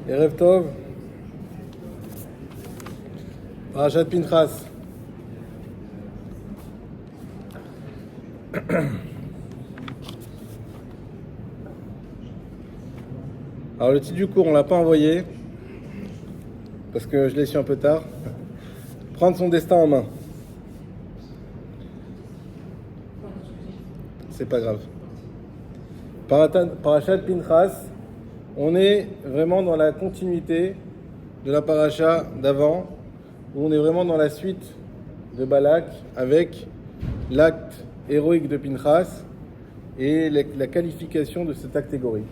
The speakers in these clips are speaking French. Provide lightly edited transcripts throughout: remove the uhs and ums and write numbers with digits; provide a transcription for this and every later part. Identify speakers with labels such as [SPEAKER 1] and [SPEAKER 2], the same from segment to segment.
[SPEAKER 1] Erev Tov, Parashat Pinchas. Alors le titre du cours, on ne l'a pas envoyé, parce que je l'ai su un peu tard. Prendre son destin en main. C'est pas grave. Parashat Pinchas, on est vraiment dans la continuité de la paracha d'avant, où on est vraiment dans la suite de Balak avec l'acte héroïque de Pinchas et la qualification de cet acte égorique.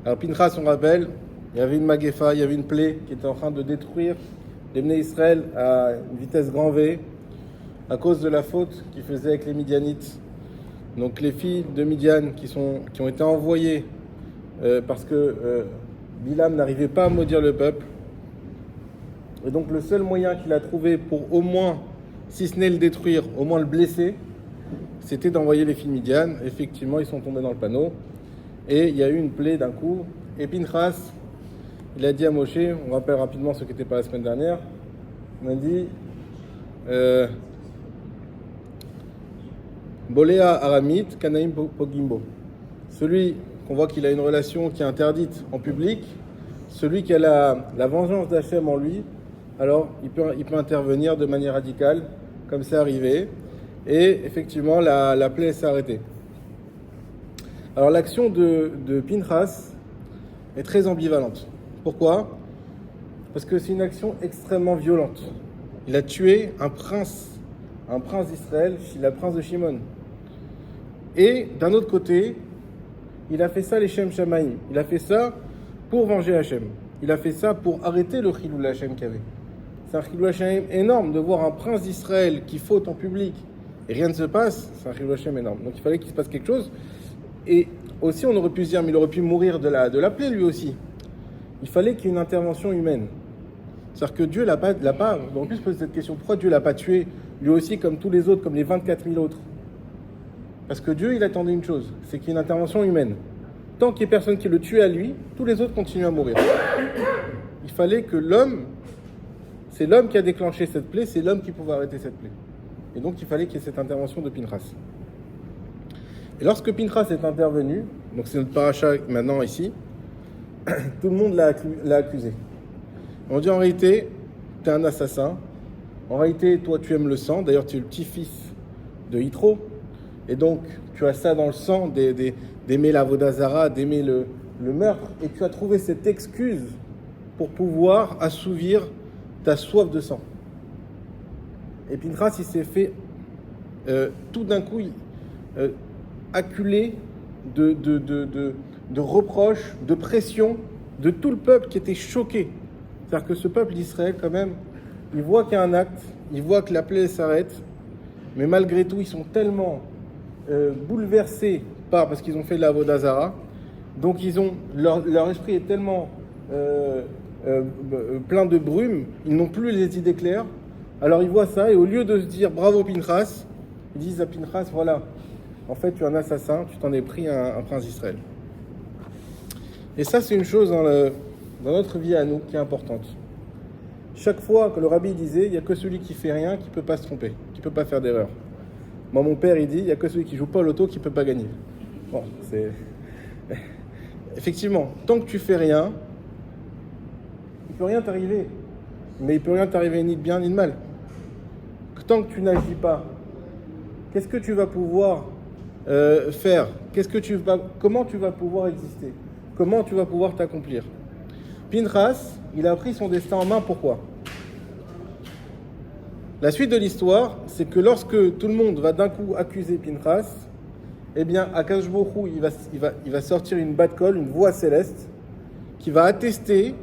[SPEAKER 1] Alors Pinchas, on rappelle, il y avait une magéfa, il y avait une plaie qui était en train de détruire les Bnei Israël à une vitesse grand V à cause de la faute qu'ils faisaient avec les Midianites. Donc les filles de Midian qui ont été envoyées parce que Bilam n'arrivait pas à maudire le peuple. Et donc le seul moyen qu'il a trouvé pour au moins, si ce n'est le détruire, au moins le blesser, c'était d'envoyer les filles Midian. Effectivement, ils sont tombés dans le panneau. Et il y a eu une plaie d'un coup. Et Pinchas, il a dit à Moshe, on rappelle rapidement ce qui n'était pas la semaine dernière, il a dit Boléa Aramit, Kanaïm Pogimbo. Celui qu'on voit qu'il a une relation qui est interdite en public, celui qui a la vengeance d'Hachem en lui, alors il peut intervenir de manière radicale, comme c'est arrivé. Et effectivement, la plaie s'est arrêtée. Alors l'action de Pinchas est très ambivalente. Pourquoi ? Parce que c'est une action extrêmement violente. Il a tué un prince d'Israël, le prince de Shimon. Et d'un autre côté, il a fait ça les Shem Shamaïm. Il a fait ça pour venger Hachem. Il a fait ça pour arrêter le Chilul Hachem qu'il y avait. C'est un Chilul Hachem énorme de voir un prince d'Israël qui faute en public et rien ne se passe. C'est un Chilul Hachem énorme. Donc il fallait qu'il se passe quelque chose. Et aussi, on aurait pu se dire, mais il aurait pu mourir de la plaie lui aussi. Il fallait qu'il y ait une intervention humaine. C'est-à-dire que Dieu l'a pas. On aurait pu se poser cette question, pourquoi Dieu l'a pas tué lui aussi comme tous les autres, comme les 24 000 autres ? Parce que Dieu, il attendait une chose, c'est qu'il y ait une intervention humaine. Tant qu'il n'y ait personne qui le tue à lui, tous les autres continuent à mourir. Il fallait que c'est l'homme qui a déclenché cette plaie, c'est l'homme qui pouvait arrêter cette plaie. Et donc il fallait qu'il y ait cette intervention de Pinchas. Et lorsque Pinchas est intervenu, donc c'est notre paracha maintenant ici, tout le monde l'a accusé. On dit en réalité, tu es un assassin. En réalité, toi, tu aimes le sang. D'ailleurs, tu es le petit-fils de Yitro. Et donc, tu as ça dans le sang d'aimer la Vodazara, d'aimer le meurtre. Et tu as trouvé cette excuse pour pouvoir assouvir ta soif de sang. Et Pinchas, il s'est fait tout d'un coup acculé de reproches, de pression de tout le peuple qui était choqué. C'est-à-dire que ce peuple d'Israël, quand même, il voit qu'il y a un acte, il voit que la plaie s'arrête, mais malgré tout, ils sont tellement bouleversés parce qu'ils ont fait de la Vodazara, donc leur esprit est tellement plein de brume, ils n'ont plus les idées claires. Alors ils voient ça, et au lieu de se dire bravo Pinchas, ils disent à Pinchas, voilà, en fait tu es un assassin, tu t'en es pris un prince d'Israël. Et ça, c'est une chose dans notre vie à nous qui est importante. Chaque fois que le rabbi disait, il n'y a que celui qui fait rien qui ne peut pas se tromper, qui ne peut pas faire d'erreur. Moi, mon père, il dit, il n'y a que celui qui ne joue pas au loto qui ne peut pas gagner. Bon, c'est... Effectivement, tant que tu fais rien, il ne peut rien t'arriver. Mais il ne peut rien t'arriver ni de bien ni de mal. Tant que tu n'agis pas, qu'est-ce que tu vas pouvoir faire ? Comment tu vas pouvoir exister ? Comment tu vas pouvoir t'accomplir ? Pinchas, il a pris son destin en main, pourquoi ? La suite de l'histoire, c'est que lorsque tout le monde va d'un coup accuser Pinchas, eh bien, Akadosh Baruch Hu, il va sortir une bat-kol, une voix céleste, qui va attester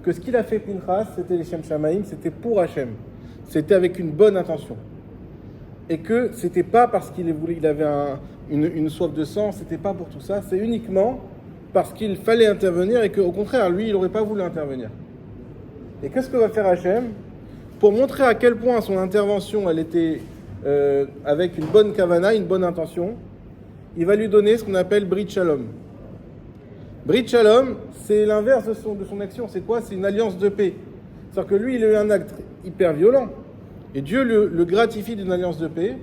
[SPEAKER 1] que ce qu'il a fait Pinchas, c'était les Shem Shamaïm, c'était pour Hachem. C'était avec une bonne intention. Et que c'était pas parce qu'il avait une soif de sang, c'était pas pour tout ça, c'est uniquement parce qu'il fallait intervenir et qu'au contraire, lui, il n'aurait pas voulu intervenir. Et qu'est-ce que va faire Hachem ? Pour montrer à quel point son intervention, elle était avec une bonne kavana, une bonne intention, il va lui donner ce qu'on appelle Brit Shalom. Brit Shalom, c'est l'inverse de son action. C'est quoi? C'est une alliance de paix. C'est-à-dire que lui, il a eu un acte hyper violent. Et Dieu le gratifie d'une alliance de paix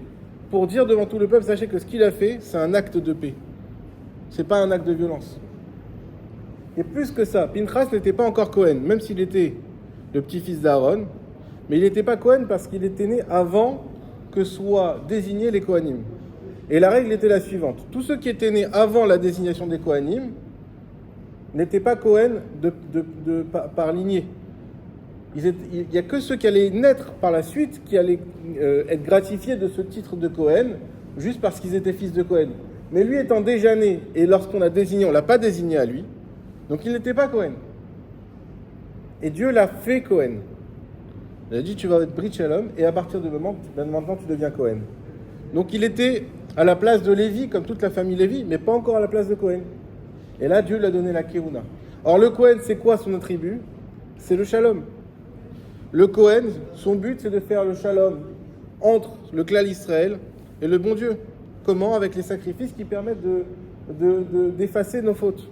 [SPEAKER 1] pour dire devant tout le peuple, sachez que ce qu'il a fait, c'est un acte de paix. C'est pas un acte de violence. Et plus que ça, Pinchas n'était pas encore Cohen, même s'il était le petit-fils d'Aaron, mais il n'était pas Cohen parce qu'il était né avant que soient désignés les Kohanim. Et la règle était la suivante. Tous ceux qui étaient nés avant la désignation des Kohanim n'étaient pas Cohen par lignée. Il n'y a que ceux qui allaient naître par la suite qui allaient être gratifiés de ce titre de Cohen, juste parce qu'ils étaient fils de Cohen. Mais lui étant déjà né, et lorsqu'on l'a désigné, on ne l'a pas désigné à lui, donc il n'était pas Cohen. Et Dieu l'a fait Cohen. Il a dit, tu vas être Brit Shalom, et à partir de maintenant, tu deviens Cohen. Donc il était à la place de Lévi, comme toute la famille Lévi, mais pas encore à la place de Cohen. Et là, Dieu lui a donné la Kéouna. Or, le Cohen, c'est quoi son attribut? C'est le Shalom. Le Cohen, son but, c'est de faire le Shalom entre le clan Israël et le bon Dieu. Comment? Avec les sacrifices qui permettent d'effacer nos fautes.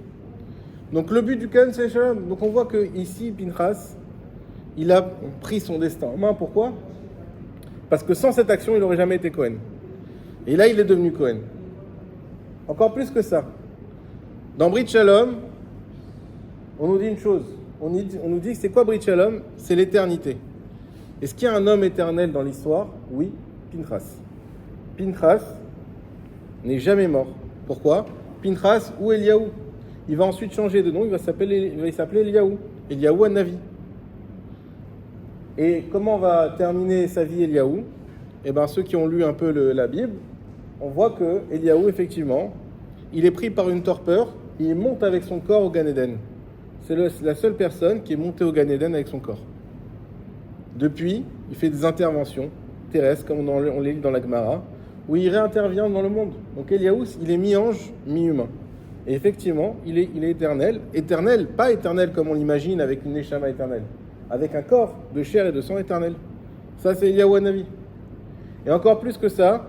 [SPEAKER 1] Donc, le but du Cohen, c'est le Shalom. Donc, on voit que ici, Pinchas, il a pris son destin en main. Pourquoi? Parce que sans cette action, il n'aurait jamais été Cohen. Et là, il est devenu Cohen. Encore plus que ça. Dans Brit Shalom, on nous dit une chose. On nous dit que c'est quoi Brit Shalom? C'est l'éternité. Est-ce qu'il y a un homme éternel dans l'histoire? Oui, Pinchas. Pinchas n'est jamais mort. Pourquoi? Pinchas ou Eliaou. Il va ensuite changer de nom, il va s'appeler Eliaou. Eliaou Hanavi. Et comment va terminer sa vie Eliaou? Eh bien, ceux qui ont lu un peu la Bible, on voit que Eliaou, effectivement, il est pris par une torpeur, et il monte avec son corps au Gan Eden. C'est la seule personne qui est montée au Gan Eden avec son corps. Depuis, il fait des interventions terrestres, comme on les lit dans la Gemara, où il réintervient dans le monde. Donc Eliaou, il est mi-ange, mi-humain. Et effectivement, il est éternel. Éternel, pas éternel comme on l'imagine avec une Neshama éternelle, avec un corps de chair et de sang éternel. Ça, c'est Eliaou Hanavi. Et encore plus que ça,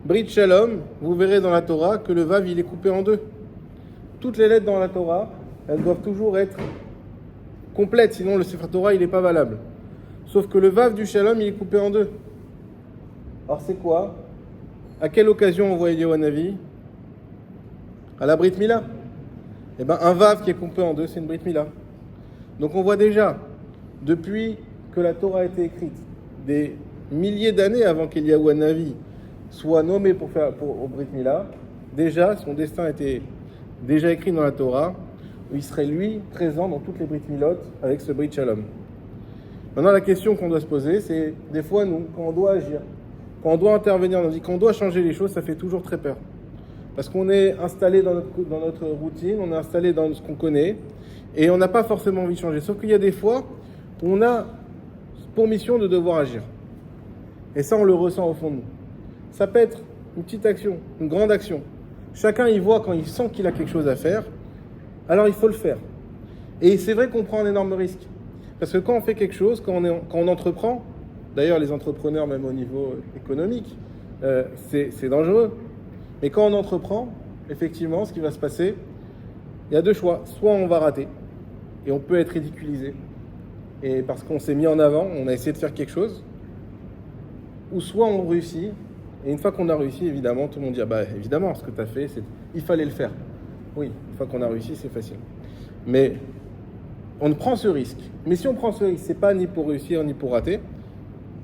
[SPEAKER 1] Brit Shalom, vous verrez dans la Torah que le Vav, il est coupé en deux. Toutes les lettres dans la Torah, elles doivent toujours être complètes, sinon le Sefer Torah, il n'est pas valable. Sauf que le Vav du Shalom, il est coupé en deux. Alors c'est quoi? À quelle occasion on voit Eliaou Hanavi? À la Brit Mila. Eh bien, un Vav qui est coupé en deux, c'est une Brit Mila. Donc on voit déjà, depuis que la Torah a été écrite, des milliers d'années avant qu'Eliaou Hanavi soit nommé au Brit Mila, déjà son destin était déjà écrit dans la Torah, où il serait lui présent dans toutes les Brit Milot avec ce Brit Shalom. Maintenant, la question qu'on doit se poser, c'est des fois, nous, quand on doit agir, quand on doit intervenir, quand on doit changer les choses, ça fait toujours très peur. Parce qu'on est installé dans notre routine, on est installé dans ce qu'on connaît, et on n'a pas forcément envie de changer. Sauf qu'il y a des fois où on a pour mission de devoir agir. Et ça, on le ressent au fond de nous. Ça peut être une petite action, une grande action. Chacun y voit quand il sent qu'il a quelque chose à faire, alors il faut le faire. Et c'est vrai qu'on prend un énorme risque. Parce que quand on fait quelque chose, quand on entreprend, d'ailleurs les entrepreneurs même au niveau économique, c'est dangereux. Mais quand on entreprend, effectivement, ce qui va se passer, il y a deux choix. Soit on va rater, et on peut être ridiculisé, et parce qu'on s'est mis en avant, on a essayé de faire quelque chose, ou soit on réussit, et une fois qu'on a réussi, évidemment, tout le monde dit, ah bah évidemment, ce que tu as fait, il fallait le faire. Oui, une fois qu'on a réussi, c'est facile. Mais on prend ce risque. Mais si on prend ce risque, c'est pas ni pour réussir, ni pour rater,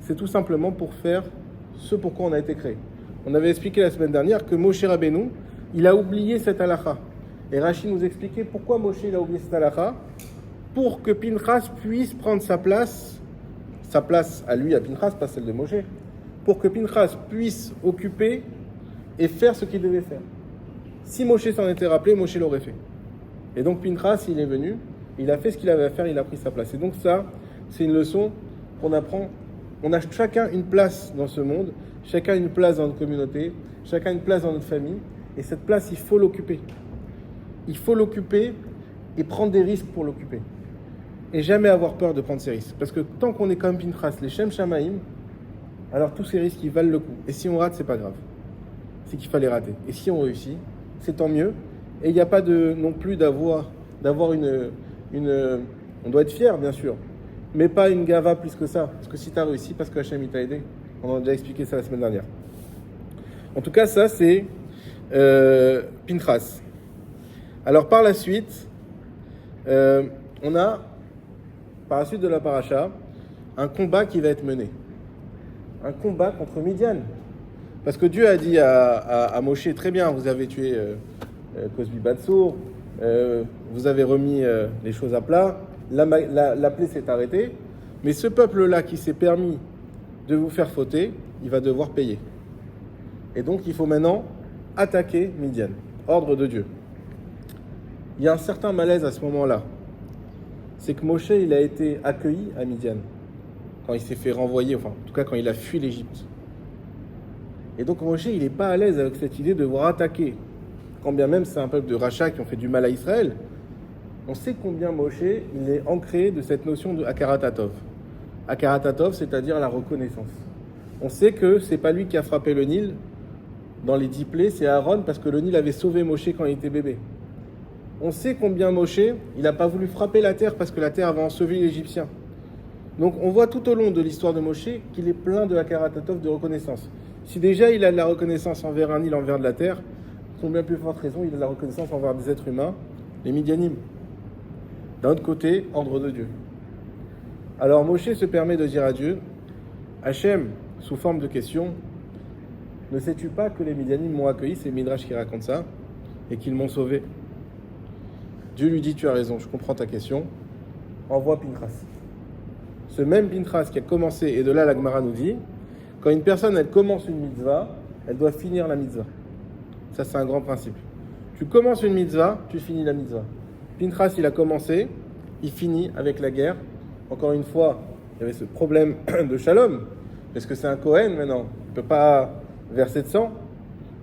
[SPEAKER 1] c'est tout simplement pour faire ce pourquoi on a été créé. On avait expliqué la semaine dernière que Moshe Rabbeinu, il a oublié cette halakha. Et Rashi nous expliquait pourquoi Moshe il a oublié cette halakha, pour que Pinchas puisse prendre sa place à lui, à Pinchas, pas celle de Moshe, pour que Pinchas puisse occuper et faire ce qu'il devait faire. Si Moshe s'en était rappelé, Moshe l'aurait fait. Et donc Pinchas, il est venu, il a fait ce qu'il avait à faire, il a pris sa place. Et donc ça, c'est une leçon qu'on apprend. On a chacun une place dans ce monde, chacun une place dans notre communauté, chacun une place dans notre famille. Et cette place, il faut l'occuper. Il faut l'occuper et prendre des risques pour l'occuper. Et jamais avoir peur de prendre ces risques. Parce que tant qu'on est comme Pinchas, les Shem Shamaim, alors tous ces risques, ils valent le coup. Et si on rate, c'est pas grave. C'est qu'il fallait rater. Et si on réussit, c'est tant mieux. Et il n'y a pas non plus d'avoir d'avoir on doit être fier, bien sûr, mais pas une gava plus que ça. Parce que si tu as réussi, parce que Hachem il t'a aidé. On a déjà expliqué ça la semaine dernière. En tout cas, ça c'est Pinchas. Alors par la suite, on a, par la suite de la paracha, un combat qui va être mené. Un combat contre Midian. Parce que Dieu a dit à Moshe, très bien, vous avez tué Cosbi Batsour, vous avez remis les choses à plat, la plaie s'est arrêtée, mais ce peuple-là qui s'est permis de vous faire fauter, il va devoir payer. Et donc il faut maintenant attaquer Midian, ordre de Dieu. Il y a un certain malaise à ce moment-là. C'est que Moshe, il a été accueilli à Midian, quand il s'est fait renvoyer, enfin en tout cas quand il a fui l'Égypte. Et donc Moshe, il n'est pas à l'aise avec cette idée de devoir attaquer. Quand bien même c'est un peuple de rachat qui ont fait du mal à Israël, on sait combien Moshe, il est ancré de cette notion de Akaratatov. Akaratatov, c'est-à-dire la reconnaissance. On sait que c'est pas lui qui a frappé le Nil dans les 10 plaies, c'est Aaron, parce que le Nil avait sauvé Moshe quand il était bébé. On sait combien Moshe, il n'a pas voulu frapper la terre parce que la terre avait enseveli l'Égyptien. Donc on voit tout au long de l'histoire de Moshe qu'il est plein de Akaratatov, de reconnaissance. Si déjà il a de la reconnaissance envers un Nil, envers de la terre, combien plus forte raison il a de la reconnaissance envers des êtres humains, les Midianim. D'un autre côté, ordre de Dieu. Alors Moshe se permet de dire à Dieu, Hachem, sous forme de question, ne sais-tu pas que les Midianim m'ont accueilli, c'est Midrash qui raconte ça, et qu'ils m'ont sauvé. Dieu lui dit, tu as raison, je comprends ta question, envoie Pinchas. Ce même Pinchas qui a commencé, et de là la Gemara nous dit, quand une personne elle commence une mitzvah, elle doit finir la mitzvah. Ça c'est un grand principe. Tu commences une mitzvah, tu finis la mitzvah. Pinchas il a commencé, il finit avec la guerre. Encore une fois, il y avait ce problème de Shalom. Est-ce que c'est un Kohen maintenant? Il ne peut pas verser de sang.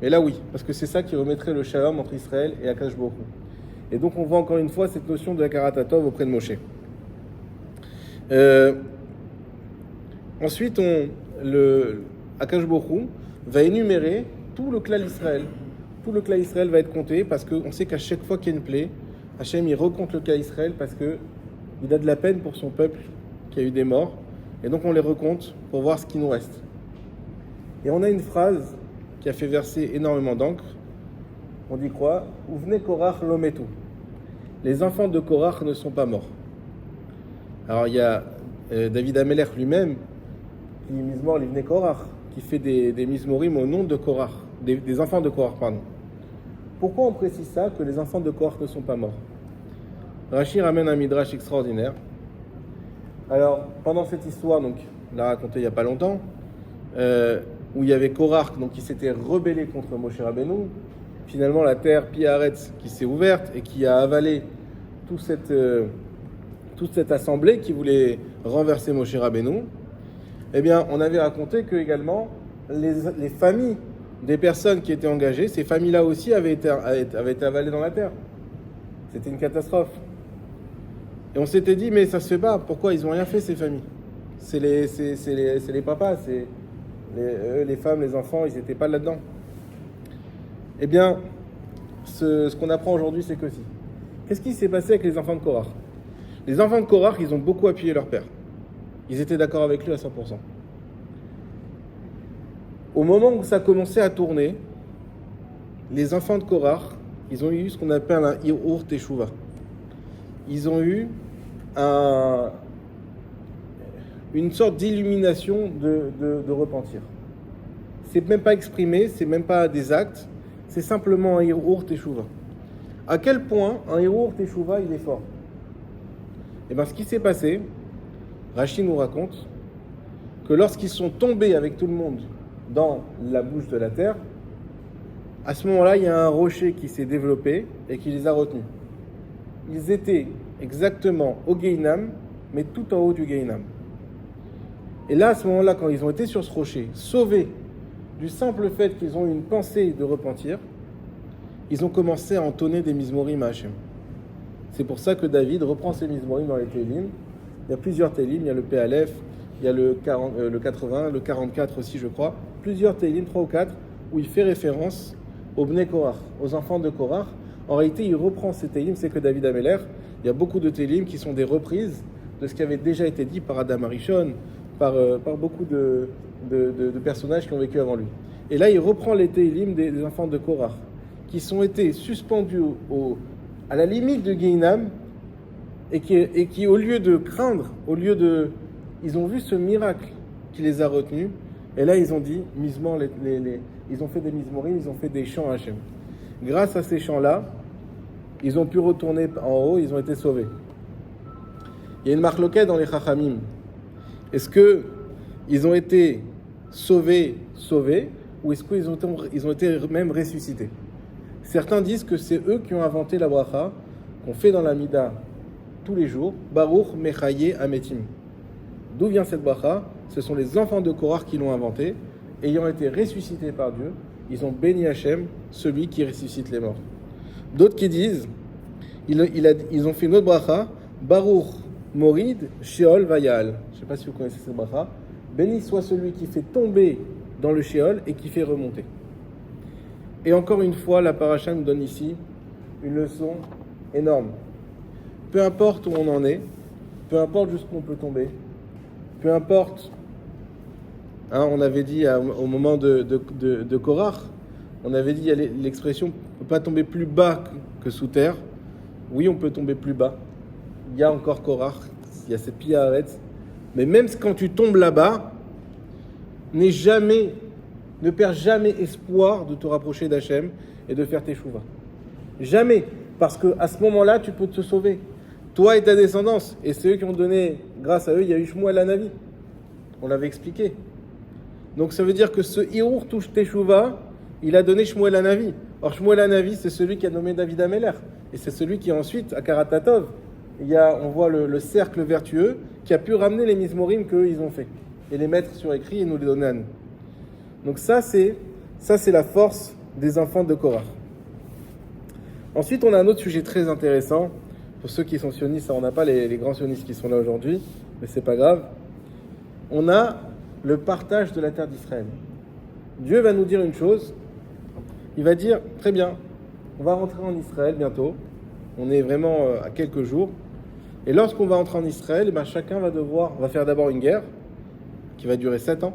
[SPEAKER 1] Mais là oui, parce que c'est ça qui remettrait le Shalom entre Israël et Akash Baruch Hu. Et donc on voit encore une fois cette notion de Akaratatov auprès de Moshe. Ensuite, Akash Baruch Hu va énumérer tout le clan Israël. Tout le clan Israël va être compté parce qu'on sait qu'à chaque fois qu'il y a une plaie, Hachem il recompte le clan Israël parce qu'il a de la peine pour son peuple qui a eu des morts. Et donc on les recompte pour voir ce qui nous reste. Et on a une phrase qui a fait verser énormément d'encre. On dit quoi? Uvne Korach lometu. Les enfants de Korach ne sont pas morts. Alors il y a David Amelech lui-même qui mismor l'Ivne Korach, qui fait des mismorim au nom de Korach, des enfants de Korach, pardon. Pourquoi on précise ça, que les enfants de Korach ne sont pas morts? Rashi ramène un midrash extraordinaire. Alors, pendant cette histoire, donc, l'a raconté il n'y a pas longtemps, où il y avait Korach, donc, qui s'était rebellé contre Moshe Rabbeinu, finalement la terre Pi-Haaretz qui s'est ouverte et qui a avalé toute cette assemblée qui voulait renverser Moshe Rabbeinu. Eh bien, on avait raconté que également les familles des personnes qui étaient engagées, ces familles-là aussi avaient été avalées dans la terre. C'était une catastrophe. Et on s'était dit, mais ça se fait pas. Pourquoi ils n'ont rien fait, ces familles? C'est les papas, les femmes, les enfants, ils n'étaient pas là-dedans. Eh bien, ce qu'on apprend aujourd'hui, c'est que si. Qu'est-ce qui s'est passé avec les enfants de Korach? Les enfants de Korach, ils ont beaucoup appuyé leur père. Ils étaient d'accord avec lui à 100%. Au moment où ça commençait à tourner, les enfants de Korach, ils ont eu ce qu'on appelle un Hirur Teshuva. Ils ont eu une sorte d'illumination de repentir. C'est même pas exprimé, c'est même pas des actes, c'est simplement un Hirur Teshuva. À quel point un Hirur Teshuva il est fort? Et bien ce qui s'est passé, Rashi nous raconte que lorsqu'ils sont tombés avec tout le monde dans la bouche de la terre, à ce moment-là, il y a un rocher qui s'est développé et qui les a retenus. Ils étaient exactement au Gehinam, mais tout en haut du Gehinam. Et là, à ce moment-là, quand ils ont été sur ce rocher, sauvés du simple fait qu'ils ont eu une pensée de repentir, ils ont commencé à entonner des mizmorim à Hachem. C'est pour ça que David reprend ces mizmorim dans les Télim. Il y a plusieurs Télim, il y a le P-Aleph, il y a le 80, le 44 aussi, je crois. Plusieurs Télim, 3 ou 4, où il fait référence aux Bnei Korach, aux enfants de Korach, En réalité, il reprend ces Télim, c'est que David Ameller, il y a beaucoup de Télim qui sont des reprises de ce qui avait déjà été dit par Adam Arishon, par beaucoup de personnages qui ont vécu avant lui. Et là, il reprend les Télim des enfants de Korach, qui sont été suspendus à la limite de Guéhinam, et qui, au lieu de craindre, ils ont vu ce miracle qui les a retenus, et là, ils ont dit, ils ont fait des mismorim, ils ont fait des chants à Hachem. Grâce à ces chants-là, ils ont pu retourner en haut, ils ont été sauvés. Il y a une marloquette dans les Chachamim. Est-ce qu'ils ont été sauvés, ou est-ce qu'ils ont été même ressuscités? Certains disent que c'est eux qui ont inventé la bracha qu'on fait dans la Mida tous les jours, Baruch Mechaye Ametim. D'où vient cette bracha? Ce sont les enfants de Korach qui l'ont inventée, ayant été ressuscités par Dieu. Ils ont béni Hachem, celui qui ressuscite les morts. D'autres qui disent, ils ont fait une autre bracha, Baruch Morid Sheol Vayal. Je ne sais pas si vous connaissez cette bracha. Béni soit celui qui fait tomber dans le Sheol et qui fait remonter. Et encore une fois, la paracha nous donne ici une leçon énorme. Peu importe où on en est, peu importe jusqu'où on peut tomber, peu importe, on avait dit au moment de Korach, on avait dit, il y a l'expression, on ne peut pas tomber plus bas que sous terre. Oui, on peut tomber plus bas. Il y a encore Korach, il y a cette Piyaret. Mais même quand tu tombes là-bas, ne perds jamais espoir de te rapprocher d'Hachem et de faire tes chouvas. Jamais. Parce qu'à ce moment-là, tu peux te sauver. Toi et ta descendance. Et c'est eux qui ont donné, grâce à eux, il y a eu Shmuel Hanavi. On l'avait expliqué. Donc ça veut dire que ce Hirour touche Teshuvah, il a donné Shmuel Hanavi. Or Shmuel Hanavi, c'est celui qui a nommé David Ameller. Et c'est celui qui ensuite, à Karatatov, on voit le cercle vertueux qui a pu ramener les mismorim qu'eux ils ont fait. Et les mettre sur écrit et nous les donner à nous. Donc ça c'est la force des enfants de Korach. Ensuite, on a un autre sujet très intéressant. Pour ceux qui sont sionistes, on n'a pas les grands sionistes qui sont là aujourd'hui, mais c'est pas grave. On a le partage de la terre d'Israël. Dieu va nous dire une chose. Il va dire, très bien, on va rentrer en Israël bientôt. On est vraiment à quelques jours. Et lorsqu'on va entrer en Israël, chacun va faire d'abord une guerre qui va durer 7 ans.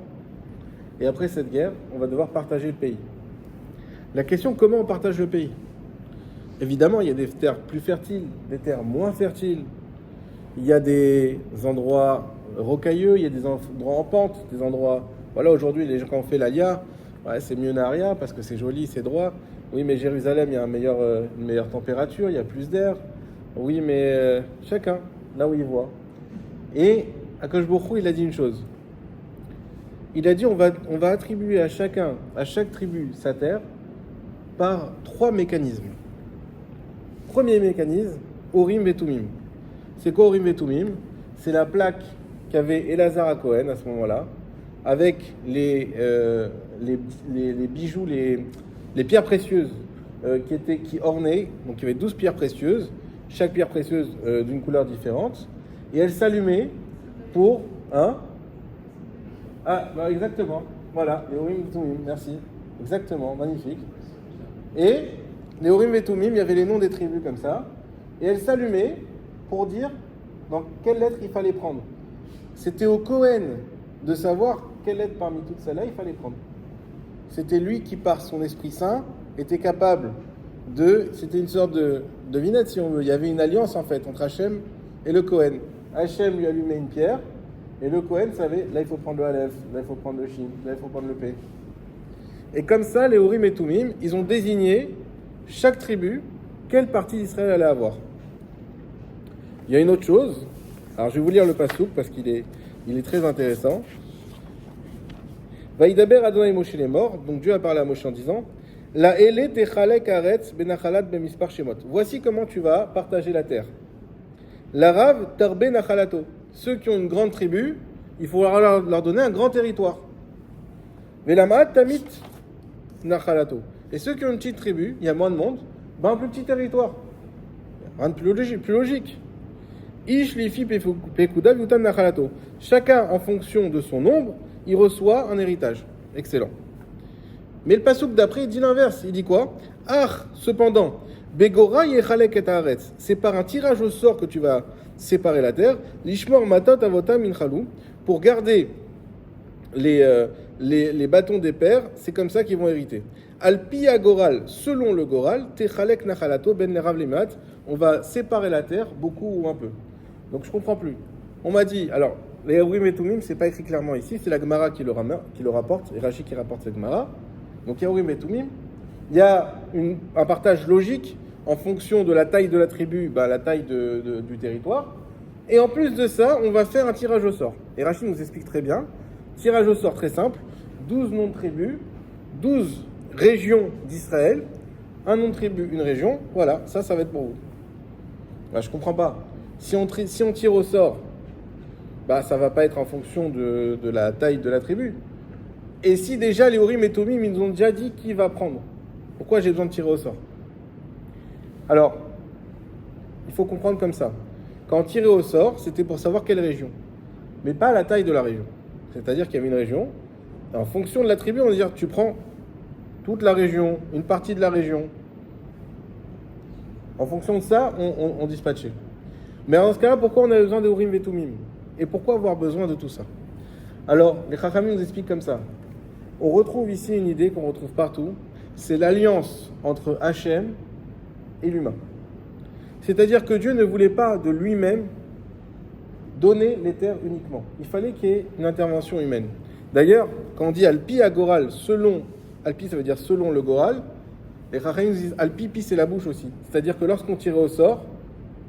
[SPEAKER 1] Et après cette guerre, on va devoir partager le pays. La question, comment on partage le pays? Évidemment, il y a des terres plus fertiles, des terres moins fertiles. Il y a des endroits rocailleux, il y a des endroits en pente, des endroits... Voilà, aujourd'hui, les gens, quand on fait l'Alia, c'est mieux Naharia parce que c'est joli, c'est droit. Oui, mais Jérusalem, il y a une meilleure température, il y a plus d'air. Oui, mais chacun, là où il voit. Et Akadosh Baruch Hu, il a dit une chose. Il a dit, on va attribuer à chaque tribu sa terre par 3 mécanismes. Premier mécanisme, Orim Vetumim. C'est quoi Orim Vetumim? C'est la plaque qu'avait Elazar à Cohen à ce moment-là, avec les bijoux, les pierres précieuses qui ornaient. Donc il y avait 12 pierres précieuses, chaque pierre précieuse d'une couleur différente, et elle s'allumait pour exactement, voilà, les Orim Vetumim, merci, exactement, magnifique. Et les Orim Vetumim, il y avait les noms des tribus comme ça, et elles s'allumaient pour dire dans quelle lettre il fallait prendre. C'était au Cohen de savoir quelle lettre parmi toutes celles-là il fallait prendre. C'était lui qui, par son Esprit Saint, était capable c'était une sorte de devinette si on veut. Il y avait une alliance en fait entre Hachem et le Cohen. Hachem lui allumait une pierre, et le Cohen savait, là il faut prendre le Aleph, là il faut prendre le Shin, là il faut prendre le P. Et comme ça, les Urim et Tumim, ils ont désigné chaque tribu quelle partie d'Israël allait avoir. Il y a une autre chose. Alors je vais vous lire le passouk parce qu'il est très intéressant. Vaïdaber Adonai Moshe les morts. Donc Dieu a parlé à Moshe en disant, La ele techalek aretz benachalat bemispar shemot. Voici comment tu vas partager la terre. L'arav tarbe nachalato. Ceux qui ont une grande tribu, il faut leur donner un grand territoire. Velamat tamit nachalato. Et ceux qui ont une petite tribu, il y a moins de monde, un plus petit territoire. Rien de plus logique. Ish lifi pekuda viutam nachalato. Chacun en fonction de son nombre, il reçoit un héritage. Excellent. Mais le passouk d'après, il dit l'inverse. Il dit quoi? Cependant, Begora yechalek et haaretz. C'est par un tirage au sort que tu vas séparer la terre. Lishmor matot avotam inchalou. Pour garder les bâtons des pères, c'est comme ça qu'ils vont hériter. Alpi agoral, selon le goral, techalek nachalato ben lerav lemat. On va séparer la terre, beaucoup ou un peu. Donc je comprends plus. On m'a dit, alors, les Urim et Tumim, c'est pas écrit clairement ici, c'est la Gemara qui le rapporte, et Rashi qui rapporte cette Gemara. Donc il y a Urim et Tumim. Il y a un partage logique en fonction de la taille de la tribu, la taille du territoire. Et en plus de ça, on va faire un tirage au sort. Et Rashi nous explique très bien. Tirage au sort très simple. 12 noms de tribus, 12 régions d'Israël, un nom de tribu, une région. Voilà, ça va être pour vous. Je comprends pas. Si on tire au sort, ça va pas être en fonction de la taille de la tribu. Et si déjà les Urim et Tumim, ils nous ont déjà dit qui va prendre, pourquoi j'ai besoin de tirer au sort? Alors, il faut comprendre comme ça. Quand on tirait au sort, c'était pour savoir quelle région, mais pas la taille de la région. C'est-à-dire qu'il y avait une région, et en fonction de la tribu, on va dire tu prends toute la région, une partie de la région. En fonction de ça, on dispatchait. Mais dans ce cas-là, pourquoi on a besoin de Urim et Tumim? Et pourquoi avoir besoin de tout ça? Alors, les Chachamim nous expliquent comme ça. On retrouve ici une idée qu'on retrouve partout, c'est l'alliance entre Hachem et l'humain. C'est-à-dire que Dieu ne voulait pas de lui-même donner les terres uniquement. Il fallait qu'il y ait une intervention humaine. D'ailleurs, quand on dit Alpi agoral, Alpi ça veut dire selon le goral, les Chachamim nous disent Alpi, pi c'est la bouche aussi. C'est-à-dire que lorsqu'on tirait au sort,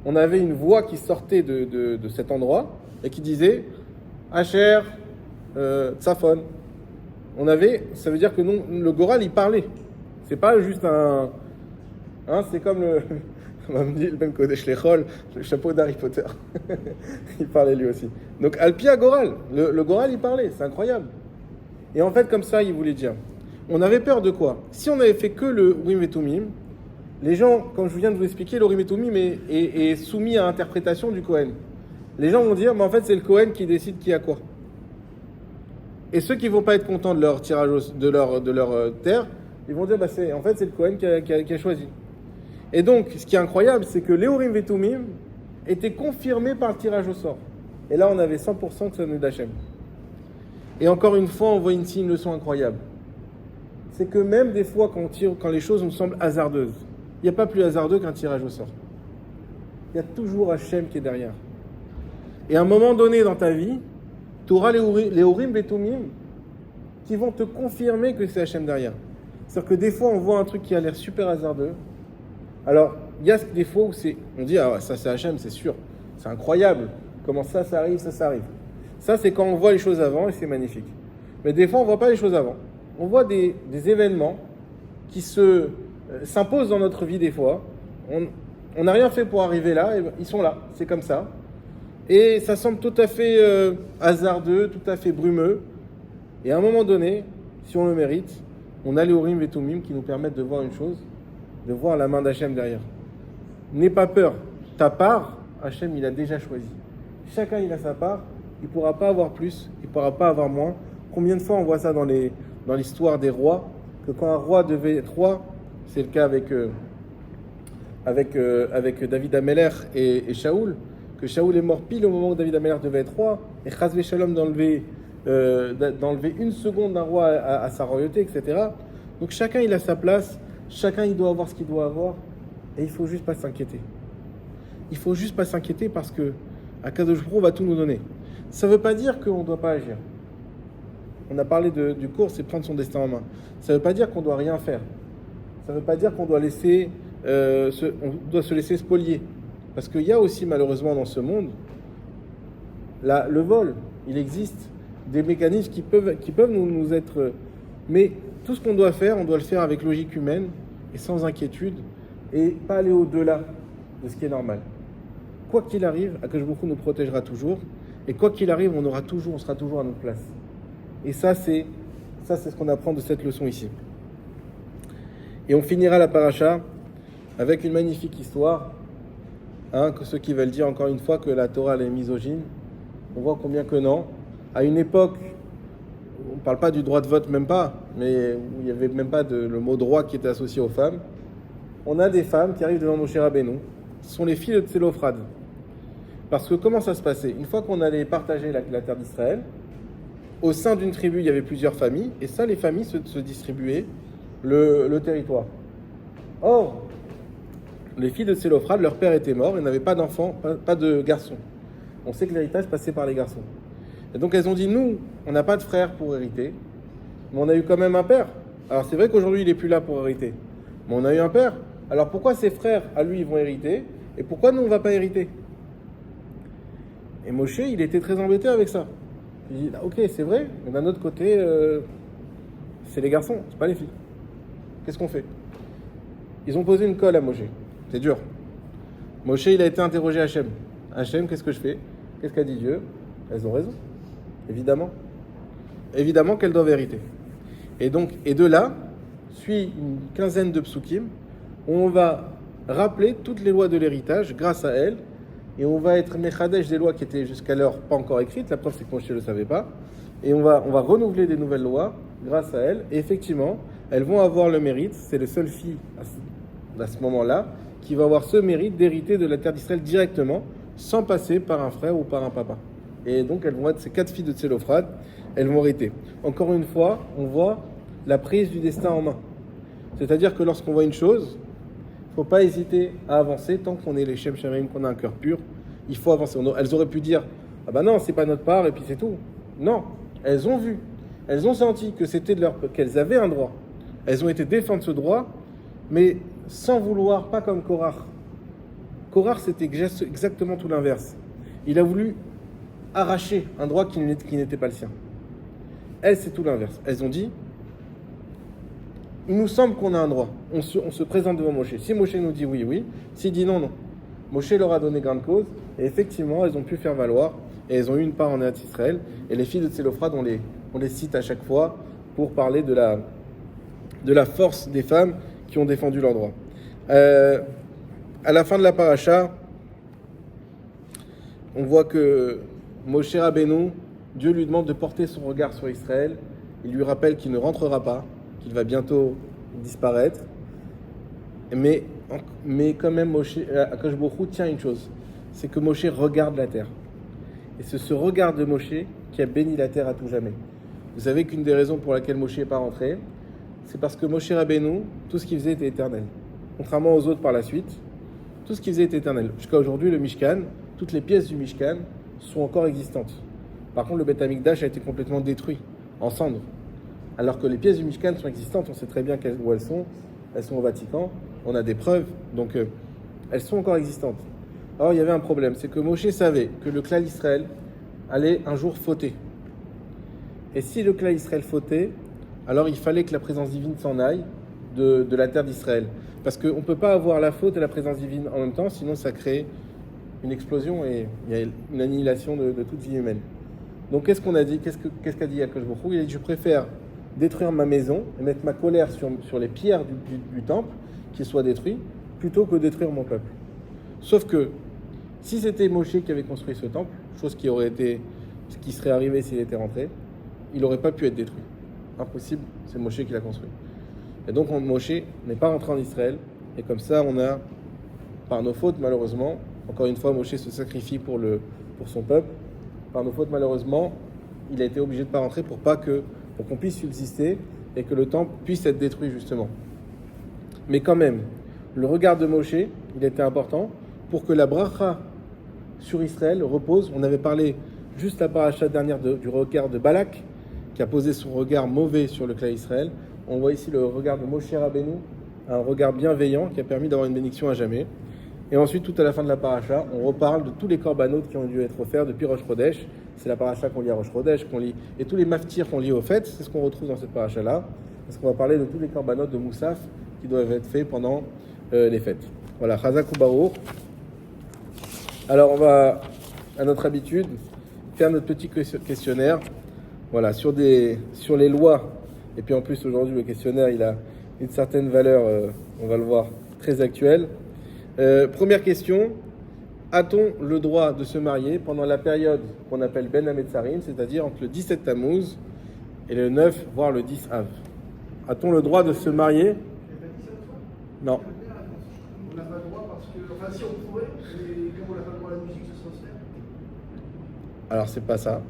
[SPEAKER 1] on avait une voix qui sortait de cet endroit et qui disait Asher, Tsafon. Ça veut dire que non, le goral il parlait. C'est pas juste c'est comme on m'a dit le Ben Kodesh Lechol, le chapeau d'Harry Potter. Il parlait lui aussi. Donc Alpia Goral, le goral il parlait, c'est incroyable. Et en fait comme ça il voulait dire. On avait peur de quoi? Si on avait fait que le Urim et Tumim, les gens, comme je viens de vous expliquer, le Urim et Tumim est soumis à l'interprétation du Kohen. Les gens vont dire, mais en fait c'est le Kohen qui décide qui a quoi. Et ceux qui vont pas être contents de leur tirage de leur terre, ils vont dire, en fait c'est le Kohen qui a choisi. Et donc, ce qui est incroyable, c'est que les Urim et Tumim étaient confirmés par le tirage au sort. Et là, on avait 100% que ça venait d'Hachem. Et encore une fois, on voit ici une leçon incroyable. C'est que même des fois, quand les choses nous semblent hasardeuses, il n'y a pas plus hasardeux qu'un tirage au sort. Il y a toujours Hachem qui est derrière. Et à un moment donné dans ta vie, tu auras les Urim et Tumim qui vont te confirmer que c'est Hachem derrière. C'est-à-dire que des fois, on voit un truc qui a l'air super hasardeux. Alors, il y a des fois où on dit, ça c'est Hachem, c'est sûr. C'est incroyable. Comment ça arrive, ça arrive. Ça, c'est quand on voit les choses avant et c'est magnifique. Mais des fois, on ne voit pas les choses avant. On voit des événements qui s'imposent dans notre vie des fois. On n'a rien fait pour arriver là, et ils sont là. C'est comme ça. Et ça semble tout à fait hasardeux, tout à fait brumeux. Et à un moment donné, si on le mérite, on a les Urim et Tumim qui nous permettent de voir une chose, de voir la main d'Hachem derrière. N'aie pas peur. Ta part, Hachem, il a déjà choisi. Chacun, il a sa part. Il ne pourra pas avoir plus, il ne pourra pas avoir moins. Combien de fois on voit ça dans l'histoire des rois, que quand un roi devait être roi, c'est le cas avec David Ameller et Shaoul, que Shaoul est mort pile au moment où David Ameller devait être roi, et Chazvé Shalom d'enlever une seconde d'un roi à sa royauté, etc. Donc chacun il a sa place, chacun il doit avoir ce qu'il doit avoir, et il ne faut juste pas s'inquiéter. Il ne faut juste pas s'inquiéter parce que Akadosh Baruch Hu va tout nous donner. Ça ne veut pas dire qu'on ne doit pas agir. On a parlé du cours, c'est prendre son destin en main. Ça ne veut pas dire qu'on ne doit rien faire. Ça ne veut pas dire qu'on doit se laisser spolier. Parce qu'il y a aussi malheureusement dans ce monde, le vol, il existe des mécanismes qui peuvent nous être... Mais tout ce qu'on doit faire, on doit le faire avec logique humaine et sans inquiétude et pas aller au-delà de ce qui est normal. Quoi qu'il arrive, Akadosh Baruch Hu nous protégera toujours et quoi qu'il arrive, on sera toujours à notre place. Et ça, c'est ce qu'on apprend de cette leçon ici. Et on finira la paracha avec une magnifique histoire, que ceux qui veulent dire encore une fois que la Torah elle est misogyne, on voit combien que non. À une époque, on ne parle pas du droit de vote, même pas, mais où il n'y avait même pas le mot droit qui était associé aux femmes. on a des femmes qui arrivent devant Moshe Rabbeinu, ce sont les filles de Tselophrad. Parce que comment ça se passait? Une fois qu'on allait partager la terre d'Israël, au sein d'une tribu, il y avait plusieurs familles, et ça, les familles se distribuaient le territoire. Or, les filles de Tselophrad, leur père était mort, et n'avaient pas d'enfants, pas de garçons. On sait que l'héritage passait par les garçons. Et donc elles ont dit, nous, on n'a pas de frère pour hériter, mais on a eu quand même un père. Alors c'est vrai qu'aujourd'hui, il n'est plus là pour hériter, mais on a eu un père. Alors pourquoi ses frères, à lui, ils vont hériter, et pourquoi nous, on ne va pas hériter? Et Moshe, il était très embêté avec ça. Il dit, ok, c'est vrai, mais d'un autre côté, c'est les garçons, c'est pas les filles. Qu'est-ce qu'on fait? Ils ont posé une colle à Moshe. C'est dur. Moshe, il a été interrogé à Hachem. Hachem, qu'est-ce que je fais? Qu'est-ce qu'a dit Dieu? Elles ont raison. Évidemment. Évidemment qu'elles doivent hériter. Et donc, et de là, suit une quinzaine de psukim, où on va rappeler toutes les lois de l'héritage grâce à elles, et on va être mechadesh des lois qui étaient jusqu'alors pas encore écrites. La preuve, c'est que Moshe ne le savait pas. Et on va renouveler des nouvelles lois grâce à elles. Et effectivement, elles vont avoir le mérite, c'est les seules filles à ce moment-là, qui va avoir ce mérite d'hériter de la terre d'Israël directement, sans passer par un frère ou par un papa. Et donc, elles vont être ces 4 filles de Tselophrad, elles vont hériter. Encore une fois, on voit la prise du destin en main. C'est-à-dire que lorsqu'on voit une chose, il ne faut pas hésiter à avancer tant qu'on est les Shem Sharim, qu'on a un cœur pur. Il faut avancer. Elles auraient pu dire, ah ben non, c'est pas notre part, et puis c'est tout. Non, elles ont vu, elles ont senti que c'était qu'elles avaient un droit. Elles ont été défendre ce droit, mais sans vouloir, pas comme Korach. Korach, c'était exactement tout l'inverse. Il a voulu arracher un droit qui n'était pas le sien. Elles, c'est tout l'inverse. Elles ont dit, il nous semble qu'on a un droit. On se présente devant Moshe. Si Moshe nous dit oui, oui. S'il dit non, non. Moshe leur a donné grande cause. Et effectivement, elles ont pu faire valoir. Et elles ont eu une part en Eretz Israël. Et les filles de Tselophrad, on les cite à chaque fois pour parler de la force des femmes qui ont défendu leurs droits. À la fin de la paracha, on voit que Moshe Rabbeinu, Dieu lui demande de porter son regard sur Israël. Il lui rappelle qu'il ne rentrera pas, qu'il va bientôt disparaître. Mais quand même, Akadosh Baruch Hu tient une chose, c'est que Moshe regarde la terre. Et c'est ce regard de Moshe qui a béni la terre à tout jamais. Vous savez qu'une des raisons pour laquelle Moshe n'est pas rentré, c'est parce que Moshe Rabbeinu, tout ce qu'il faisait était éternel. Contrairement aux autres par la suite, tout ce qu'il faisait était éternel. Jusqu'à aujourd'hui, le Mishkan, toutes les pièces du Mishkan sont encore existantes. Par contre, le Beth Amikdash a été complètement détruit, en cendres. Alors que les pièces du Mishkan sont existantes, on sait très bien où elles sont au Vatican, on a des preuves, donc elles sont encore existantes. Alors il y avait un problème, c'est que Moshe savait que le clan Israël allait un jour fauter. Et si le clan Israël fautait, alors il fallait que la présence divine s'en aille de la terre d'Israël. Parce qu'on ne peut pas avoir la faute et la présence divine en même temps, sinon ça crée une explosion et il y a une annihilation de toute vie humaine. Donc qu'est-ce qu'on a dit? Qu'est-ce qu'a dit Akadosh Baruch Hu? Il a dit, je préfère détruire ma maison et mettre ma colère sur les pierres du temple, qu'ils soient détruits, plutôt que détruire mon peuple. Sauf que, si c'était Moshe qui avait construit ce temple, chose qui serait arrivée s'il était rentré, il n'aurait pas pu être détruit. Impossible, c'est Moshe qui l'a construit. Et donc Moshe n'est pas rentré en Israël, et comme ça on a, par nos fautes malheureusement, encore une fois Moshe se sacrifie pour son peuple, par nos fautes malheureusement, il a été obligé de ne pas rentrer pour qu'on puisse subsister et que le temple puisse être détruit justement. Mais quand même, le regard de Moshe, il était important pour que la bracha sur Israël repose. On avait parlé juste la paracha dernière du regard de Balak, qui a posé son regard mauvais sur le clan Israël. On voit ici le regard de Moshe Rabbeinu, un regard bienveillant qui a permis d'avoir une bénédiction à jamais. Et ensuite, tout à la fin de la paracha, on reparle de tous les korbanot qui ont dû être offerts depuis Rosh Chodesh. C'est la paracha qu'on lit à Rosh Chodesh, qu'on lit, et tous les maftirs qu'on lit au fait, c'est ce qu'on retrouve dans cette paracha-là. Parce qu'on va parler de tous les korbanot de Moussaf qui doivent être faits pendant les fêtes. Voilà, Chazak ou Baruch. Alors, on va, à notre habitude, faire notre petit questionnaire. Voilà, sur les lois. Et puis en plus, aujourd'hui, le questionnaire, il a une certaine valeur, on va le voir, très actuelle. Première question, a-t-on le droit de se marier pendant la période qu'on appelle Ben Hametzarim, c'est-à-dire entre le 17 Tammuz et le 9, voire le 10 Av? A-t-on le droit de se marier? Non.
[SPEAKER 2] pas le droit parce que. Enfin, si on pourrait, mais comme on n'a pas le droit à la musique, ce sera se faire.
[SPEAKER 1] Alors, c'est pas ça.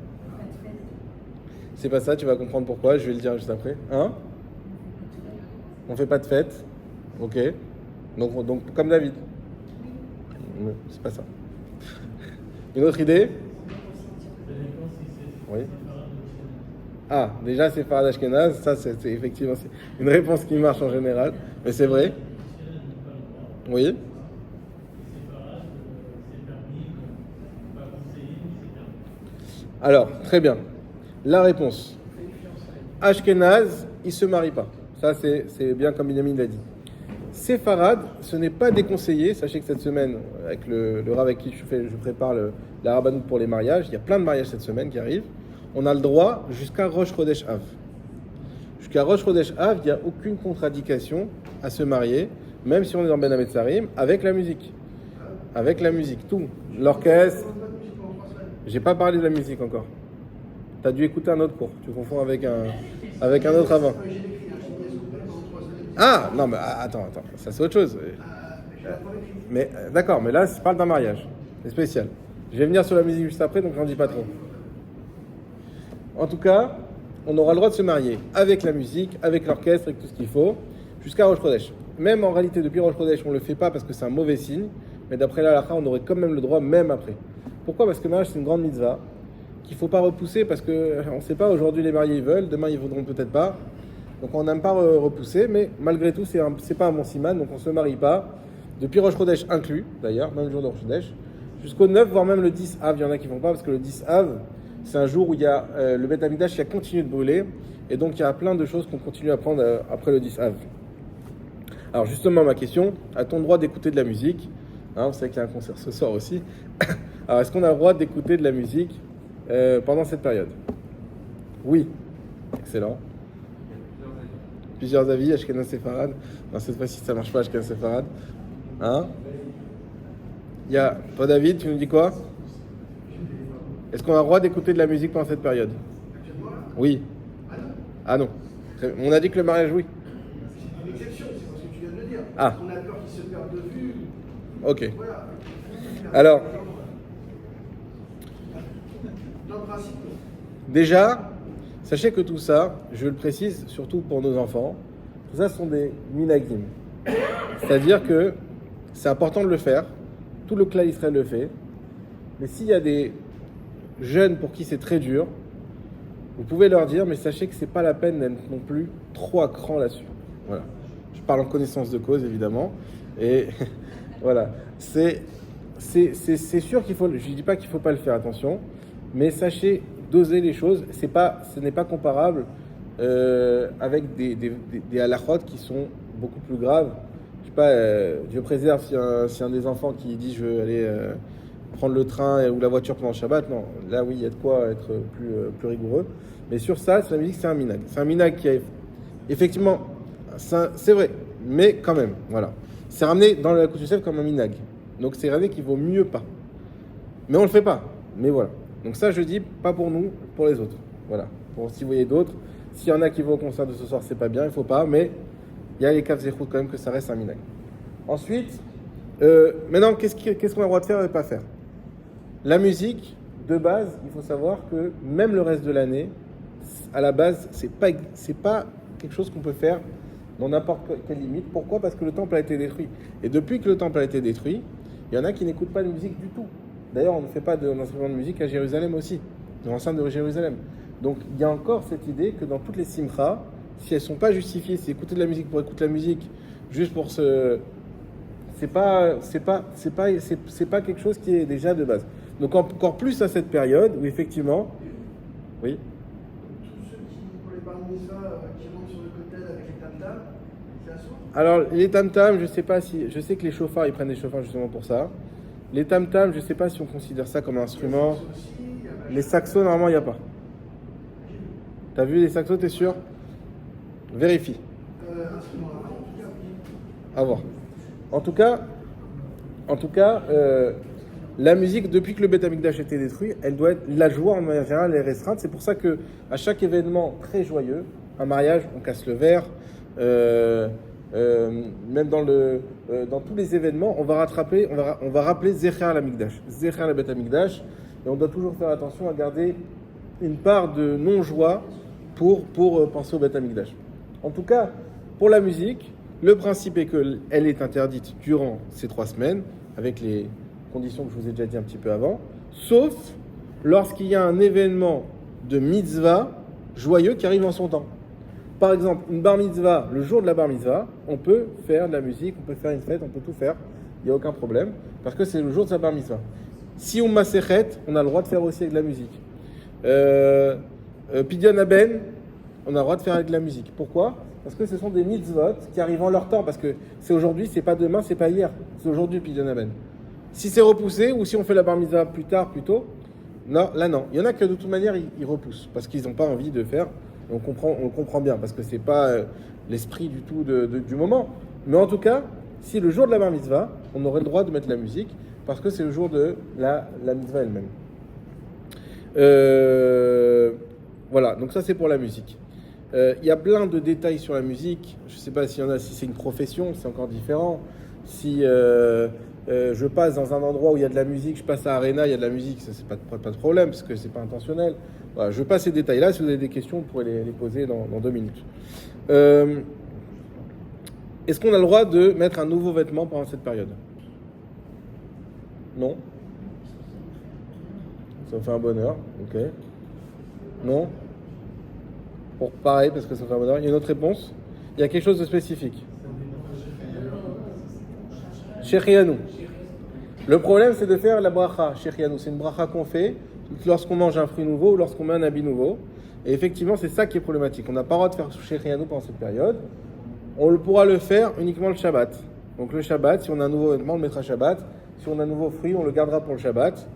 [SPEAKER 1] C'est pas ça, tu vas comprendre pourquoi, je vais le dire juste après. Hein? On fait pas de fête. Ok. Donc comme David. Non, c'est pas ça. Une autre idée? Oui. Ah, déjà c'est Farad Ashkenaz, ça c'est effectivement c'est une réponse qui marche en général, mais c'est vrai. Oui. Alors, très bien. La réponse. Ashkenaz, il se marie pas. Ça c'est bien comme Binyamin l'a dit. Séfarade, ce n'est pas déconseillé. Sachez que cette semaine, avec le rabbin avec qui je prépare la rabbanoute pour les mariages, il y a plein de mariages cette semaine qui arrivent. On a le droit jusqu'à Rosh Chodesh Av. Jusqu'à Rosh Chodesh Av, il n'y a aucune contre-indication à se marier, même si on est dans Ben Hametzarim, avec la musique. Avec la musique, tout. L'orchestre. J'ai pas parlé de la musique encore. Tu as dû écouter un autre cours. Tu confonds avec un autre avant. Ah, non, mais attends, ça c'est autre chose. Mais d'accord, mais là, je parle d'un mariage. C'est spécial. Je vais venir sur la musique juste après, donc j'en dis pas trop. En tout cas, on aura le droit de se marier avec la musique, avec l'orchestre, avec tout ce qu'il faut, jusqu'à Rosh Chodesh. Même en réalité, depuis Rosh Chodesh, on ne le fait pas parce que c'est un mauvais signe, mais d'après la halakha, on aurait quand même le droit, même après. Pourquoi? Parce que le mariage, c'est une grande mitzvah qu'il ne faut pas repousser parce qu'on ne sait pas, aujourd'hui les mariés ils veulent, demain ils voudront peut-être pas. Donc on n'aime pas repousser, mais malgré tout, c'est pas un bon siman, donc on ne se marie pas. Depuis Rosh Chodesh inclus, d'ailleurs, même le jour de Rosh Chodesh, jusqu'au 9, voire même le 10 Av, il y en a qui ne vont pas parce que le 10 Av, c'est un jour où il y a le Beth Amikdash qui a continué de brûler, et donc il y a plein de choses qu'on continue à prendre après le 10 Av. Alors justement, ma question, a-t-on le droit d'écouter de la musique? Vous savez qu'il y a un concert ce soir aussi. Alors est-ce qu'on a le droit d'écouter de la musique pendant cette période? Oui. Excellent. Plusieurs avis, Ashkenaz Séfarade. Non, cette fois-ci, ça marche pas, Ashkenaz Séfarade. Hein? Il y a... Toi, David, tu nous dis quoi? Est-ce qu'on a le droit d'écouter de la musique pendant cette période? Oui. Ah non. On a dit que le mariage, oui.
[SPEAKER 2] C'est une exception, c'est parce que tu viens de le dire.
[SPEAKER 1] Ah.
[SPEAKER 2] On a peur qu'ils se perdent de vue.
[SPEAKER 1] Ok.
[SPEAKER 2] Voilà.
[SPEAKER 1] Alors,
[SPEAKER 2] dans le principe, non.
[SPEAKER 1] déjà, sachez que tout ça, je le précise surtout pour nos enfants, tout ça sont des minagim. C'est-à-dire que c'est important de le faire, tout le clan Israël le fait, mais s'il y a des jeunes pour qui c'est très dur, vous pouvez leur dire, mais sachez que c'est pas la peine d'être non plus trop à cran là-dessus. Voilà. Je parle en connaissance de cause, évidemment, et voilà. C'est sûr qu'il faut, je dis pas qu'il faut pas le faire, attention, mais sachez doser les choses. Ce n'est pas comparable avec des halakhot qui sont beaucoup plus graves. Je sais pas, Dieu préserve si un des enfants qui dit je veux aller prendre le train ou la voiture pendant le Shabbat, non, là oui, il y a de quoi être plus rigoureux. Mais sur ça, la musique, c'est un minag. C'est un minag qui a effectivement, c'est vrai, mais quand même, voilà. C'est ramené dans la Coutume Youssef comme un minag. Donc c'est ramené qu'il vaut mieux pas. Mais on le fait pas. Mais voilà. Donc ça, je dis, pas pour nous, pour les autres. Voilà. Pour si vous voyez d'autres, s'il y en a qui vont au concert de ce soir, c'est pas bien, il faut pas, mais il y a les kaf zéchout quand même que ça reste un minag. Ensuite, maintenant, qu'est-ce qu'on a le droit de faire et de pas faire? La musique, de base, il faut savoir que même le reste de l'année, à la base, c'est pas quelque chose qu'on peut faire dans n'importe quelle limite. Pourquoi? Parce que le temple a été détruit. Et depuis que le temple a été détruit, il y en a qui n'écoutent pas de musique du tout. D'ailleurs, on ne fait pas d'enseignement de musique à Jérusalem aussi, dans l'enceinte de Jérusalem. Donc, il y a encore cette idée que dans toutes les simchas, si elles ne sont pas justifiées, si écouter de la musique pour écouter la musique, juste pour se... C'est pas quelque chose qui est déjà de base. Donc, encore plus à cette période où effectivement... Oui.
[SPEAKER 2] Tous ceux qui, pour les parmi ça, qui montent sur le côté avec les tam-tams, c'est assaut.
[SPEAKER 1] Alors, les tam-tams, je sais que les chauffards, ils prennent des chauffards justement pour ça. Les tam-tams, je ne sais pas si on considère ça comme un instrument. Les saxos, normalement, il n'y a pas. T'as vu les saxos, t'es sûr? Vérifie.
[SPEAKER 2] Instrument à main, en tout cas.
[SPEAKER 1] À voir. En tout cas, la musique, depuis que le Beth Amikdash a été détruit, elle doit être, la joie en manière générale est restreinte. C'est pour ça que à chaque événement très joyeux, un mariage, on casse le verre, même dans tous les événements, on va rappeler Zecher al-Hamikdash, Zecher al-Bet Hamikdash, et on doit toujours faire attention à garder une part de non-joie pour penser au Bet Hamikdash. En tout cas, pour la musique, le principe est qu'elle est interdite durant ces 3 semaines, avec les conditions que je vous ai déjà dit un petit peu avant, sauf lorsqu'il y a un événement de mitzvah joyeux qui arrive en son temps. Par exemple, une bar mitzvah, le jour de la bar mitzvah, on peut faire de la musique, on peut faire une fête, on peut tout faire, il n'y a aucun problème, parce que c'est le jour de sa bar mitzvah. Si on masechet, on a le droit de faire aussi avec de la musique. Pidyon Aben, on a le droit de faire avec de la musique. Pourquoi ? Parce que ce sont des mitzvot qui arrivent en leur temps, parce que c'est aujourd'hui, c'est pas demain, c'est pas hier, c'est aujourd'hui Pidyon Aben. Si c'est repoussé, ou si on fait la bar mitzvah plus tard, plus tôt, non, là non. Il y en a que de toute manière, ils repoussent, parce qu'ils n'ont pas envie de faire. On comprend bien, parce que c'est pas l'esprit du tout du moment. Mais en tout cas, si le jour de la bar mitzvah, on aurait le droit de mettre la musique, parce que c'est le jour de la mitzvah elle-même. Voilà, donc ça c'est pour la musique. Il y a plein de détails sur la musique. Je ne sais pas s'il y en a, si c'est une profession, c'est encore différent. Si je passe dans un endroit où il y a de la musique, je passe à Arena, il y a de la musique, ça c'est pas de problème, parce que c'est pas intentionnel. Voilà, je passe ces détails-là. Si vous avez des questions, vous pourrez les poser dans 2 minutes. Est-ce qu'on a le droit de mettre un nouveau vêtement pendant cette période ? Non. Ça fait un bonheur, ok. Non. Pour pareil, parce que ça fait un bonheur. Il y a une autre réponse ? Il y a quelque chose de spécifique. Shechianu. Le problème, c'est de faire la bracha. Shechianu, c'est une bracha qu'on fait lorsqu'on mange un fruit nouveau ou lorsqu'on met un habit nouveau. Et effectivement, c'est ça qui est problématique. On n'a pas le droit de faire Shechianu pendant cette période. On pourra le faire uniquement le Shabbat. Donc le Shabbat, si on a un nouveau vêtement, on le mettra Shabbat. Si on a un nouveau fruit, on le gardera pour le Shabbat.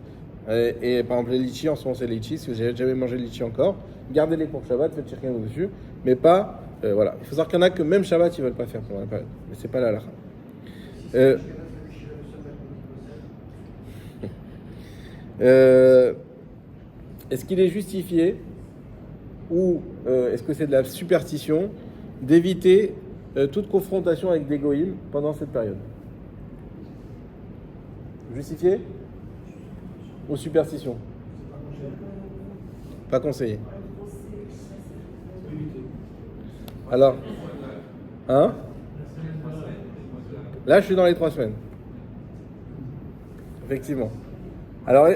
[SPEAKER 1] Et par exemple, les litchis, en ce moment c'est les litchis. Si vous n'avez jamais mangé de litchis encore, gardez-les pour le Shabbat, faites Shechianu dessus. Mais pas, voilà. Il faut savoir qu'il y en a que même Shabbat, ils ne veulent pas faire pendant la période. Mais c'est pas la halakha. Est-ce qu'il est justifié ou est-ce que c'est de la superstition d'éviter toute confrontation avec des goïms pendant cette période ? Justifié ou superstition ? Pas conseillé. Alors, hein ? Là, je suis dans les 3 semaines. Effectivement. Alors,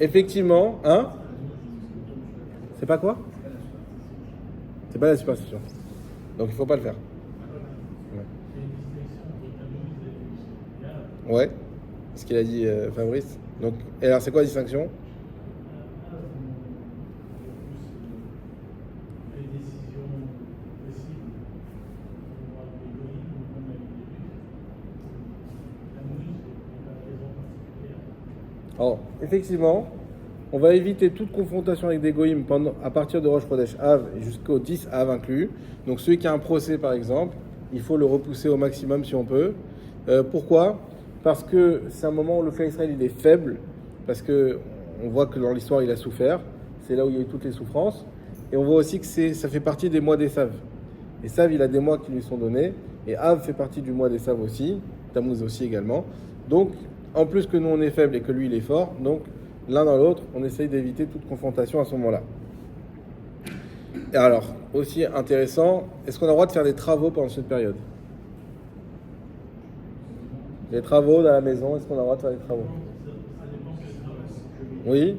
[SPEAKER 1] effectivement, hein ? C'est pas quoi ? C'est pas la superstition. Donc, il faut pas le faire. Ouais. Ce qu'il a dit Fabrice. Donc, et alors, c'est quoi la distinction ? Alors, effectivement, on va éviter toute confrontation avec des goïms à partir de Rosh Chodesh Av jusqu'au 10 Av inclus. Donc, celui qui a un procès, par exemple, il faut le repousser au maximum si on peut. Pourquoi ? Parce que c'est un moment où le clan Israël il est faible, parce que on voit que dans l'histoire il a souffert. C'est là où il y a eu toutes les souffrances. Et on voit aussi que ça fait partie des mois des Sav. Et Sav, il a des mois qui lui sont donnés. Et Av fait partie du mois des Sav aussi. Tammuz aussi également. Donc, en plus que nous on est faible et que lui il est fort, donc l'un dans l'autre, on essaye d'éviter toute confrontation à ce moment-là. Et alors, aussi intéressant, est-ce qu'on a le droit de faire des travaux pendant cette période ? Des travaux dans la maison, est-ce qu'on a le droit de faire des travaux ? Oui ?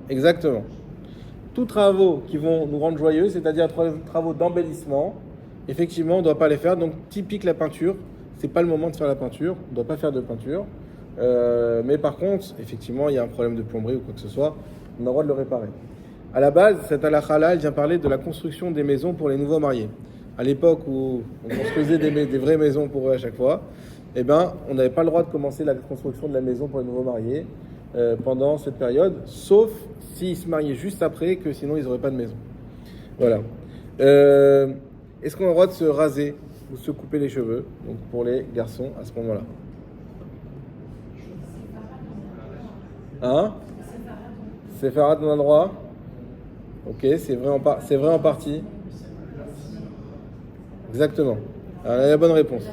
[SPEAKER 1] Exactement. Tous travaux qui vont nous rendre joyeux, c'est-à-dire travaux d'embellissement, effectivement, on ne doit pas les faire. Donc, typique la peinture, c'est pas le moment de faire la peinture, on ne doit pas faire de peinture. Mais par contre, effectivement, il y a un problème de plomberie ou quoi que ce soit, on a le droit de le réparer. À la base, cette halakha-là, elle vient parler de la construction des maisons pour les nouveaux mariés. À l'époque où on construisait des vraies maisons pour eux à chaque fois, eh ben, on n'avait pas le droit de commencer la construction de la maison pour les nouveaux mariés pendant cette période, sauf s'ils se mariaient juste après, que sinon ils n'auraient pas de maison. Voilà. Est-ce qu'on a le droit de se raser ou se couper les cheveux, donc pour les garçons à ce moment-là ? Hein? Séfarade, on a le droit? Ok, c'est vrai en partie. Exactement. Alors, la bonne réponse.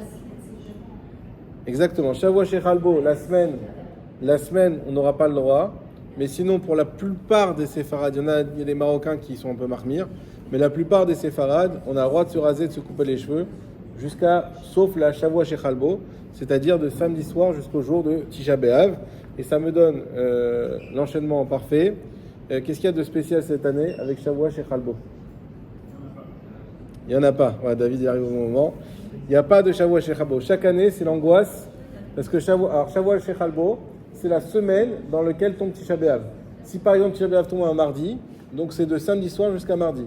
[SPEAKER 1] Exactement. Shavua Shechalbo, la semaine, on n'aura pas le droit. Mais sinon, pour la plupart des séfarades, il y a des Marocains qui sont un peu marmires, mais la plupart des séfarades, on a le droit de se raser, de se couper les cheveux, sauf la Shavua Shechalbo, c'est-à-dire de samedi soir jusqu'au jour de Tisha B'Av. Et ça me donne l'enchaînement parfait. Qu'est-ce qu'il y a de spécial cette année avec Shavua Shechalbo? Il n'y en a pas. Ouais, David y arrive au bon moment. Il n'y a pas de Shavua Shechalbo. Chaque année, c'est l'angoisse. Parce que Shavua Shechalbo, c'est la semaine dans laquelle tombe Tisha B'Av. Si par exemple Tisha B'Av tombe un mardi, donc c'est de samedi soir jusqu'à mardi.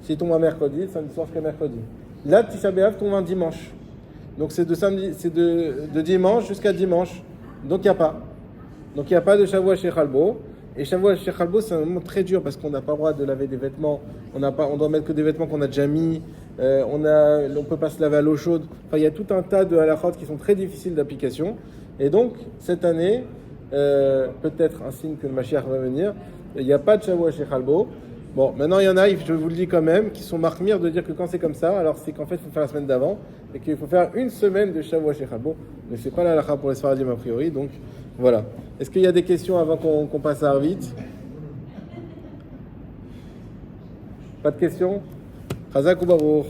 [SPEAKER 1] S'il tombe un mercredi, samedi soir jusqu'à mercredi. Là, Tisha B'Av tombe un dimanche. Donc c'est de dimanche jusqu'à dimanche. Donc il n'y a pas. Donc il n'y a pas de Shavua Shechalbo. Et Shavua Shechalbo, c'est un moment très dur parce qu'on n'a pas le droit de laver des vêtements. On doit mettre que des vêtements qu'on a déjà mis. On ne peut pas se laver à l'eau chaude. Enfin, il y a tout un tas de halachot qui sont très difficiles d'application. Et donc, cette année, peut-être un signe que le Mashiach va venir, il n'y a pas de Shavua Shechalbo. Bon, maintenant il y en a, je vous le dis quand même, qui sont marmires de dire que quand c'est comme ça, alors c'est qu'en fait il faut faire la semaine d'avant et qu'il faut faire une semaine de Shavua Shechalbo. Mais c'est pas la halakha pour les Sfaradim a priori, donc voilà. Est-ce qu'il y a des questions avant qu'on passe à Arvit? Pas de questions? Chazak ou Baruch?